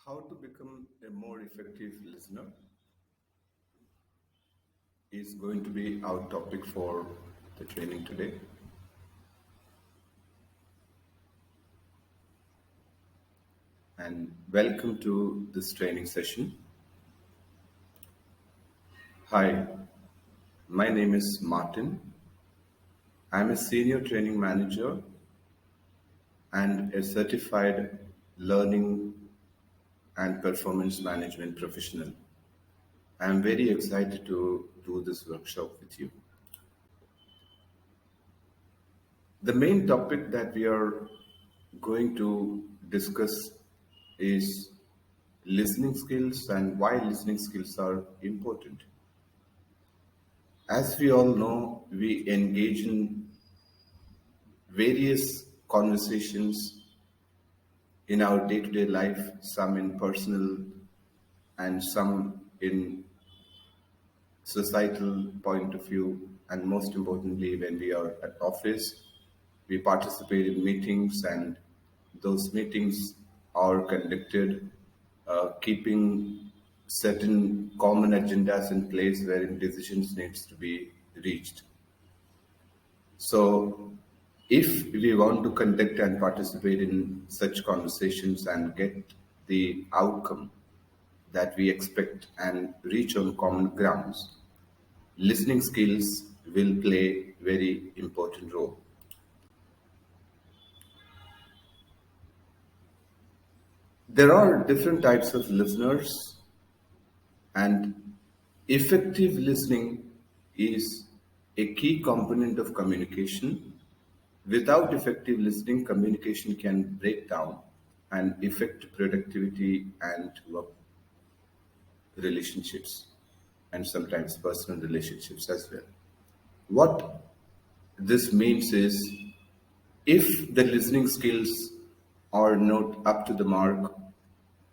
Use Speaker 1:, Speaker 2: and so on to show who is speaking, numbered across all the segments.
Speaker 1: How to become a more effective listener is going to be our topic for the training today. And welcome to this training session. Hi, my name is Martin. I'm a senior training manager and a certified learning and performance management professional. I'm very excited to do this workshop with you. The main topic that we are going to discuss is listening skills and why listening skills are important. As we all know, we engage in various conversations in our day to day life, some in personal and some in societal point of view, and most importantly, when we are at office, we participate in meetings, and those meetings are conducted keeping certain common agendas in place wherein decisions needs to be reached. So, if we want to conduct and participate in such conversations and get the outcome that we expect and reach on common grounds, listening skills will play very important role. There are different types of listeners, and effective listening is a key component of communication. Without effective listening, communication can break down and affect productivity and work relationships, and sometimes personal relationships as well. What this means is if the listening skills are not up to the mark,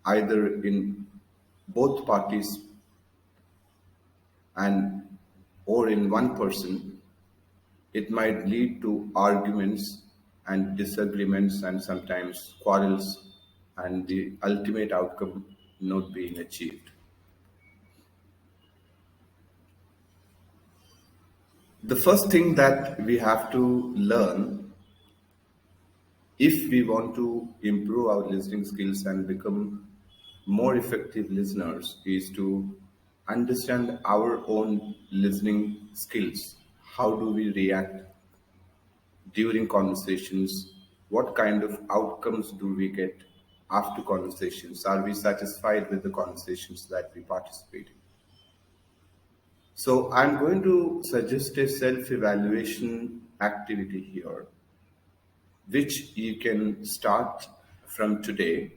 Speaker 1: either in both parties and or in one person, it might lead to arguments and disagreements and sometimes quarrels and the ultimate outcome not being achieved. The first thing that we have to learn if we want to improve our listening skills and become more effective listeners is to understand our own listening skills. How do we react during conversations? What kind of outcomes do we get after conversations? Are we satisfied with the conversations that we participate in? So, I'm going to suggest a self evaluation activity here, which you can start from today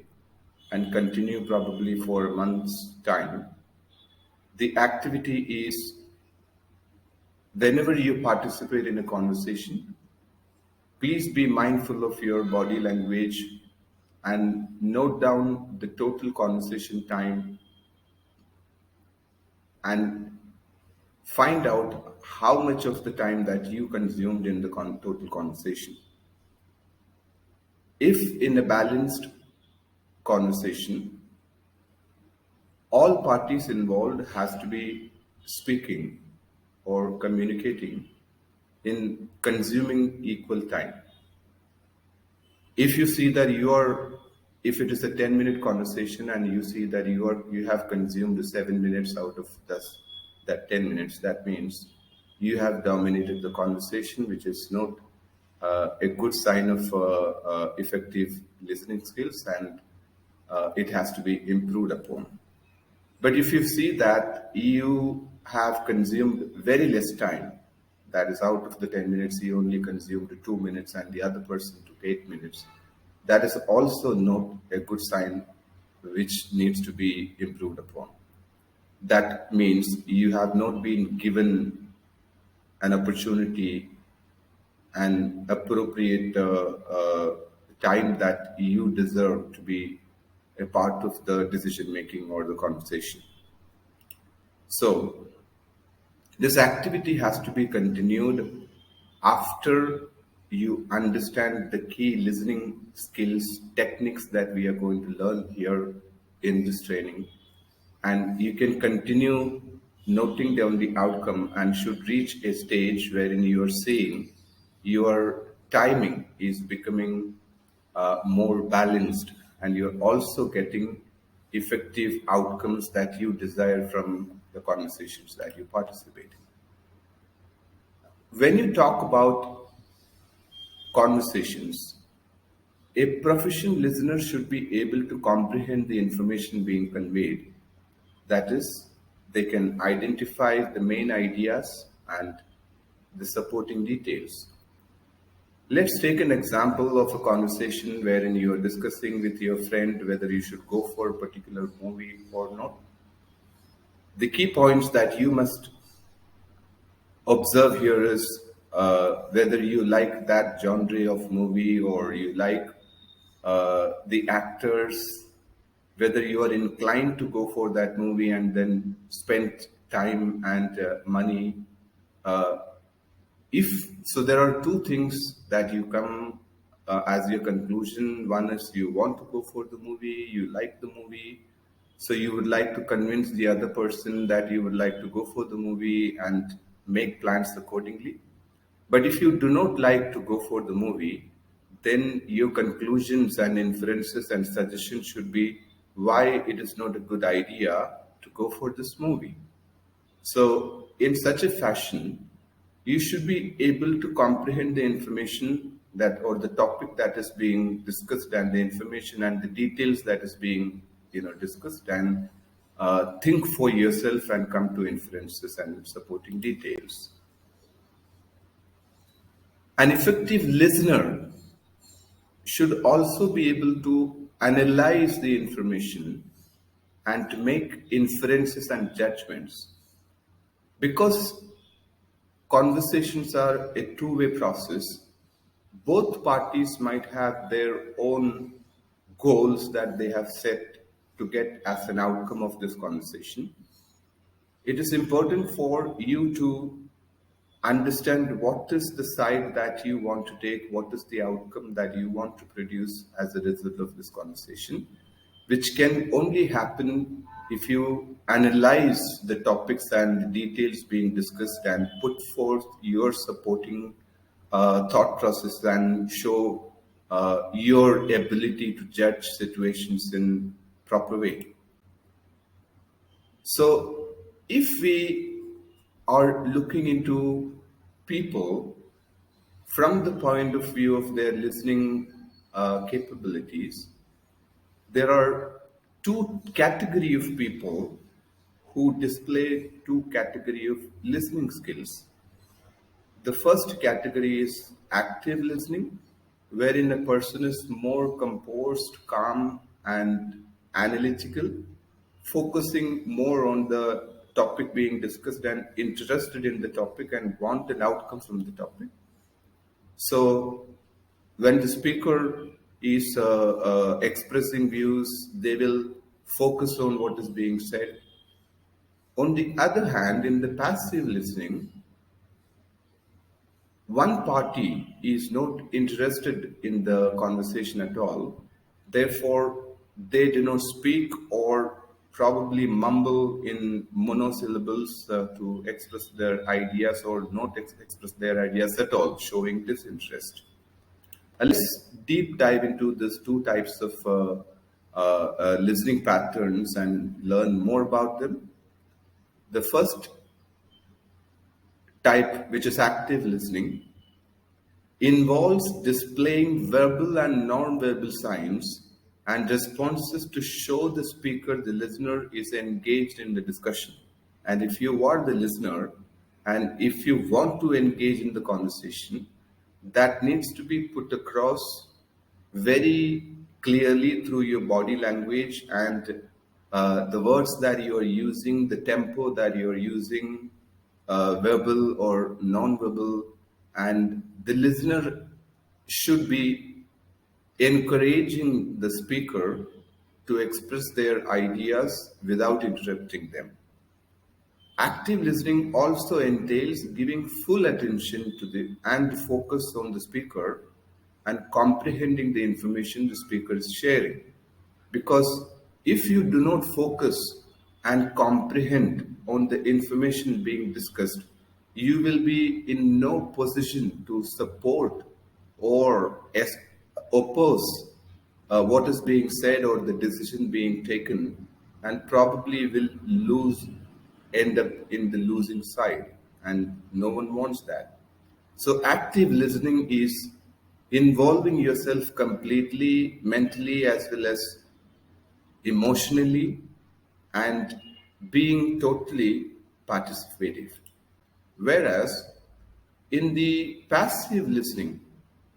Speaker 1: and continue probably for a month's time. The activity is whenever you participate in a conversation, please be mindful of your body language and note down the total conversation time and find out how much of the time that you consumed in the total conversation. If in a balanced conversation, all parties involved has to be speaking or communicating in consuming equal time. If you see that if it is a 10-minute conversation and you see that you have consumed 7 minutes out of that 10 minutes, that means you have dominated the conversation, which is not a good sign of effective listening skills, and it has to be improved upon. But if you see that you have consumed very less time, that is out of the 10 minutes, you only consumed 2 minutes and the other person took 8 minutes, that is also not a good sign which needs to be improved upon. That means you have not been given an opportunity and appropriate time that you deserve to be a part of the decision making or the conversation. So, this activity has to be continued after you understand the key listening skills techniques that we are going to learn here in this training, and you can continue noting down the outcome and should reach a stage wherein you are seeing your timing is becoming more balanced, and you're also getting effective outcomes that you desire from the conversations that you participate in. When you talk about conversations, a proficient listener should be able to comprehend the information being conveyed. That is, they can identify the main ideas and the supporting details. Let's take an example of a conversation wherein you are discussing with your friend whether you should go for a particular movie or not. The key points that you must observe here is whether you like that genre of movie or you like the actors, whether you are inclined to go for that movie and then spend time and money. Uh, if so, there are two things that you come as your conclusion. One is you want to go for the movie, you like the movie, so you would like to convince the other person that you would like to go for the movie and make plans accordingly. But if you do not like to go for the movie, then your conclusions and inferences and suggestions should be why it is not a good idea to go for this movie. So, in such a fashion, you should be able to comprehend the information that or the topic that is being discussed and the information and the details that is being discussed, and think for yourself and come to inferences and supporting details. An effective listener should also be able to analyze the information and to make inferences and judgments, because conversations are a two-way process. Both parties might have their own goals that they have set to get as an outcome of this conversation. It is important for you to understand what is the side that you want to take, what is the outcome that you want to produce as a result of this conversation, which can only happen if you analyze the topics and the details being discussed and put forth your supporting thought process and show your ability to judge situations in proper way. So, if we are looking into people from the point of view of their listening capabilities, there are two category of people who display two category of listening skills. The first category is active listening, wherein a person is more composed, calm, and analytical, focusing more on the topic being discussed and interested in the topic and want an outcome from the topic. So, when the speaker is expressing views, they will focus on what is being said. On the other hand, in the passive listening, one party is not interested in the conversation at all, therefore, they do not speak or probably mumble in monosyllables to express their ideas or not express their ideas at all, showing disinterest. Let's deep dive into these two types of listening patterns and learn more about them. The first type, which is active listening, involves displaying verbal and non-verbal signs and responses to show the speaker the listener is engaged in the discussion. And if you are the listener and if you want to engage in the conversation, that needs to be put across very clearly through your body language and the words that you are using, the tempo that you are using, verbal or non-verbal, and the listener should be encouraging the speaker to express their ideas without interrupting them. Active listening also entails giving full attention to the and focus on the speaker and comprehending the information the speaker is sharing. Because If you do not focus and comprehend on the information being discussed, you will be in no position to support or oppose what is being said or the decision being taken, and probably will end up in the losing side, and no one wants that. So, active listening is involving yourself completely, mentally, as well as emotionally, and being totally participative. Whereas in the passive listening,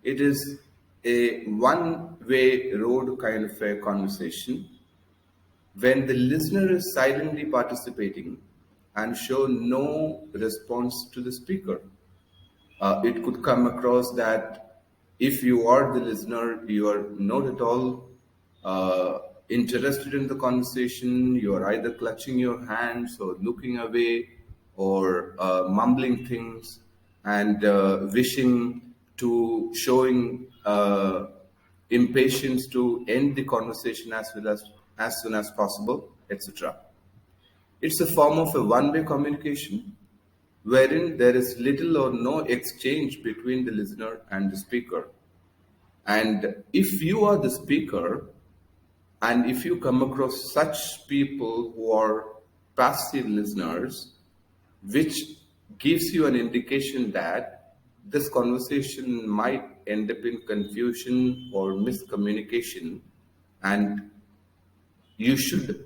Speaker 1: it is a one way road kind of a conversation when the listener is silently participating and show no response to the speaker. It could come across that if you are the listener, you are not at all uh, interested in the conversation. You are either clutching your hands or looking away or mumbling things and wishing to showing impatience to end the conversation as soon as possible, etc. It's a form of a one-way communication wherein there is little or no exchange between the listener and the speaker. And if you are the speaker, and if you come across such people who are passive listeners, which gives you an indication that this conversation might end up in confusion or miscommunication, and you should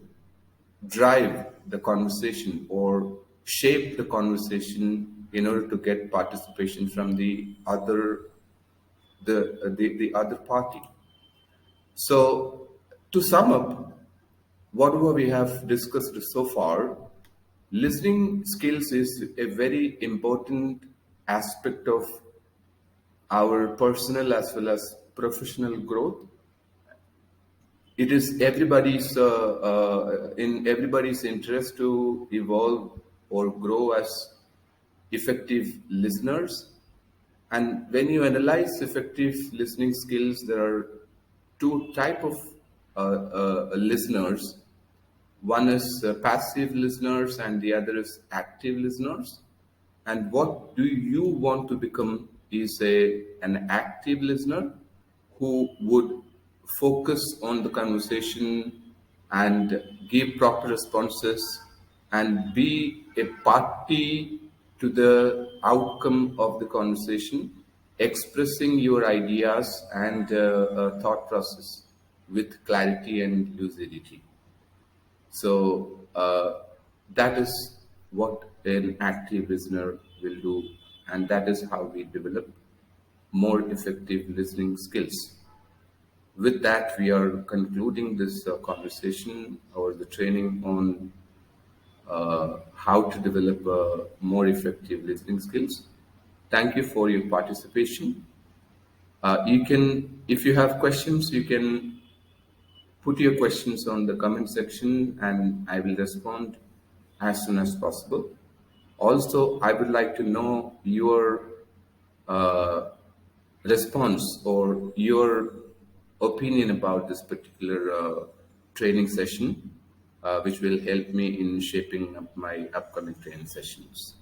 Speaker 1: drive the conversation or shape the conversation in order to get participation from the other party. So to sum up whatever we have discussed so far, listening skills is a very important aspect of our personal as well as professional growth. It is in everybody's interest to evolve or grow as effective listeners. And when you analyze effective listening skills, there are two type of listeners. One is passive listeners, and the other is active listeners. And what do you want to become is an active listener who would focus on the conversation and give proper responses and be a party to the outcome of the conversation, expressing your ideas and thought process with clarity and lucidity. So that is what an active listener will do, and that is how we develop more effective listening skills. With that, we are concluding this conversation or the training on how to develop more effective listening skills. Thank you for your participation. You can, if you have questions, you can put your questions on the comment section and I will respond as soon as possible. Also, I would like to know your uh, response or your opinion about this particular training session, which will help me in shaping up my upcoming training sessions.